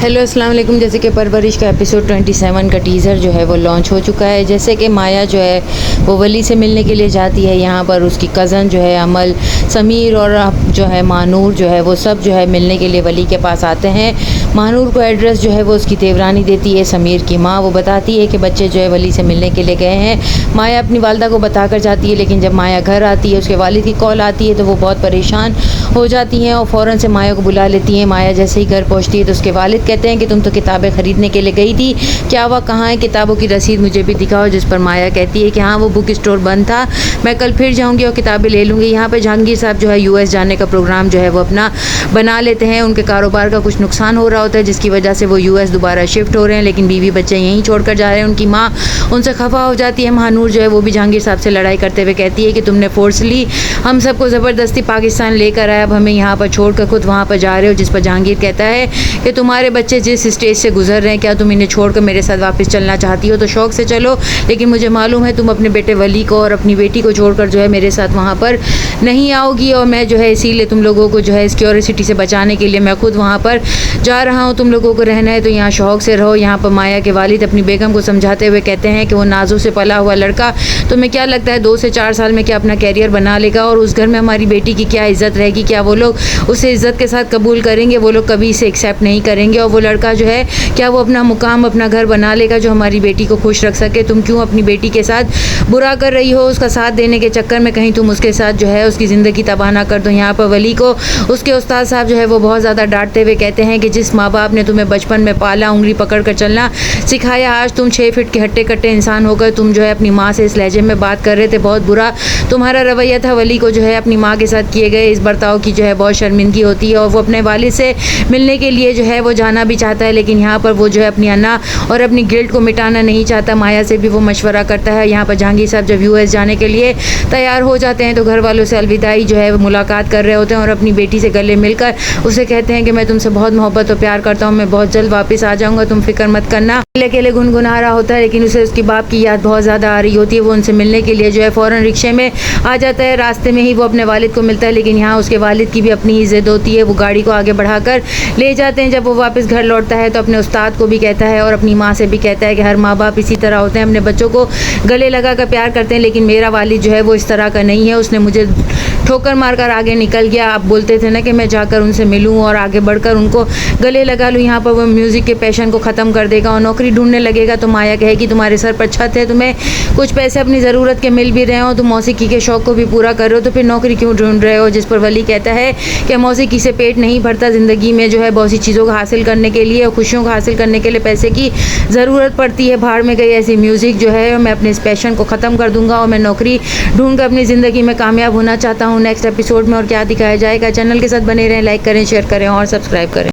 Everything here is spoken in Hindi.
हेलो अस्सलाम वालेकुम। जैसे कि परवरिश का एपिसोड 27 का टीज़र जो है वो लॉन्च हो चुका है। जैसे कि माया जो है वो वली से मिलने के लिए जाती है। यहाँ पर उसकी कज़न जो है अमल, समीर और जो है मानूर जो है वो सब जो है मिलने के लिए वली के पास आते हैं। मानूर को एड्रेस जो है वो उसकी देवरानी देती है, समीर की माँ। वो बताती है कि बच्चे जो है वली से मिलने के लिए गए हैं। माया अपनी वालदा को बताकर जाती है, लेकिन जब माया घर आती है उसके वालिद की कॉल आती है तो वो बहुत परेशान हो जाती हैं और फ़ौरन से माया को बुला लेती हैं। माया जैसे ही घर पहुँचती है तो उसके वालिद कहते हैं कि तुम तो किताबें ख़रीदने के लिए गई थी, क्या हुआ, कहाँ है किताबों की रसीद, मुझे भी दिखाओ। जिस पर माया कहती है कि हाँ वो बुक स्टोर बंद था, मैं कल फिर जाऊँगी और किताबें ले लूँगी। यहाँ पर जहांगीर साहब जो है US जाने का प्रोग्राम जो है वो अपना बना लेते हैं। उनके कारोबार का कुछ नुकसान हो रहा होता है जिसकी वजह से वो US दोबारा शिफ्ट हो रहे हैं, लेकिन बीवी बच्चे यहीं छोड़ कर जा रहे हैं। उनकी माँ उनसे खफा हो जाती है। महानूर जो है वो भी जहांगीर साहब से लड़ाई करते हुए कहती है कि तुमने फोर्सली हम सबको ज़बरदस्ती पाकिस्तान लेकर आया, अब हमें यहाँ पर छोड़कर खुद वहाँ पर जा रहे हो। जिस पर जहांगीर कहता है कि तुम्हारे बच्चे जिस स्टेज से गुजर रहे हैं, क्या तुम इन्हें छोड़कर मेरे साथ वापस चलना चाहती हो तो शौक़ से चलो, लेकिन मुझे मालूम है तुम अपने बेटे वली को और अपनी बेटी को छोड़कर जो है मेरे साथ वहाँ पर नहीं आओगी, और मैं जो है इसीलिए तुम लोगों को जो है इस क्यूरियोसिटी से बचाने के लिए मैं खुद वहाँ पर जा रहा हूँ। तुम लोगों को रहना है तो यहाँ शौक़ से रहो। यहाँ पर माया के वालिद अपनी बेगम को समझाते हुए कहते हैं कि वो नाजू से पला हुआ लड़का, तुम्हें क्या लगता है 2 से 4 साल में क्या अपना कैरियर बना लेगा, और उस घर में हमारी बेटी की क्या इज़्ज़त रहेगी, क्या वो लोग उसे इज़्ज़त के साथ कबूल करेंगे, वो लोग कभी इसे एक्सेप्ट नहीं करेंगे। और वो लड़का जो है क्या वो अपना मुकाम, अपना घर बना लेगा जो हमारी बेटी को खुश रख सके। तुम क्यों अपनी बेटी के साथ बुरा कर रही हो, उसका साथ देने के चक्कर में कहीं तुम उसके साथ जो है उसकी ज़िंदगी तबाह ना कर दो। यहाँ पर वली को उसके उस्ताद साहब जो है वो बहुत ज़्यादा डांटते हुए कहते हैं कि जिस माँ बाप ने तुम्हें बचपन में पाला, उंगली पकड़ कर चलना सिखाया, आज तुम 6 फीट के हट्टे कट्टे इंसान होकर तुम जो है अपनी माँ से इस लहजे में बात कर रहे थे, बहुत बुरा तुम्हारा रवैया था। वली को जो है अपनी माँ के साथ किए गए इस बर्ताव की जो है बहुत शर्मिंदगी होती है और वो अपने वालिद से मिलने के लिए जो है वो जाना भी चाहता है, लेकिन यहाँ पर वो जो है अपनी अन्ना और अपनी गिल्ट को मिटाना नहीं चाहता। माया से भी वो मशवरा करता है। यहाँ पर जहांगीर साहब जब US जाने के लिए तैयार हो जाते हैं तो घर वालों से अलविदाई जो है वो मुलाकात कर रहे होते हैं और अपनी बेटी से गले मिलकर उसे कहते हैं कि मैं तुमसे बहुत मोहब्बत और प्यार करता हूँ, मैं बहुत जल्द वापस आ जाऊँगा, तुम फिक्र मत करना। अकेले गुनगुना रहा होता है, लेकिन उसे उसके बाप की याद बहुत ज़्यादा आ रही होती है। वो उनसे मिलने के लिए जो है फ़ौरन रिक्शे में आ जाता है। रास्ते में ही वो अपने वालिद को मिलता है, लेकिन यहाँ उसके वालिद की भी अपनी ही ज़िद होती है। वो गाड़ी को आगे बढ़ाकर ले जाते हैं। जब वो वापस घर लौटता है तो अपने उस्ताद को भी कहता है और अपनी माँ से भी कहता है कि हर माँ बाप इसी तरह होते हैं, अपने बच्चों को गले लगा कर प्यार करते हैं, लेकिन मेरा वालिद जो है वो इस तरह का नहीं है, उसने मुझे ठोकर मारकर आगे निकल गया। आप बोलते थे ना कि मैं जाकर उनसे मिलूं और आगे बढ़कर उनको गले लगा लूँ। यहाँ पर वो म्यूज़िक के पैशन को ख़त्म कर देगा और नौकरी ढूंढने लगेगा। तो माया कहेगी तुम्हारे सर पर छत है, तुम्हें कुछ पैसे अपनी ज़रूरत के मिल भी रहे हो, तुम मौसीकी के शौक़ को भी पूरा कर रहे हो, तो फिर नौकरी क्यों ढूंढ रहे हो। जिस पर वली कहता है कि मौसीकी से पेट नहीं भरता, ज़िंदगी में जो है बहुत सी चीज़ों को हासिल करने के लिए और खुशियों को हासिल करने के लिए पैसे की ज़रूरत पड़ती है। भाड़ में गई ऐसी म्यूज़िक जो है, मैं अपने इस पैशन को ख़त्म कर दूंगा और मैं नौकरी ढूंढ कर अपनी ज़िंदगी में कामयाब होना चाहता हूँ। नेक्स्ट एपिसोड में और क्या दिखाया जाएगा, चैनल के साथ बने रहें, लाइक करें, शेयर करें और सब्सक्राइब करें।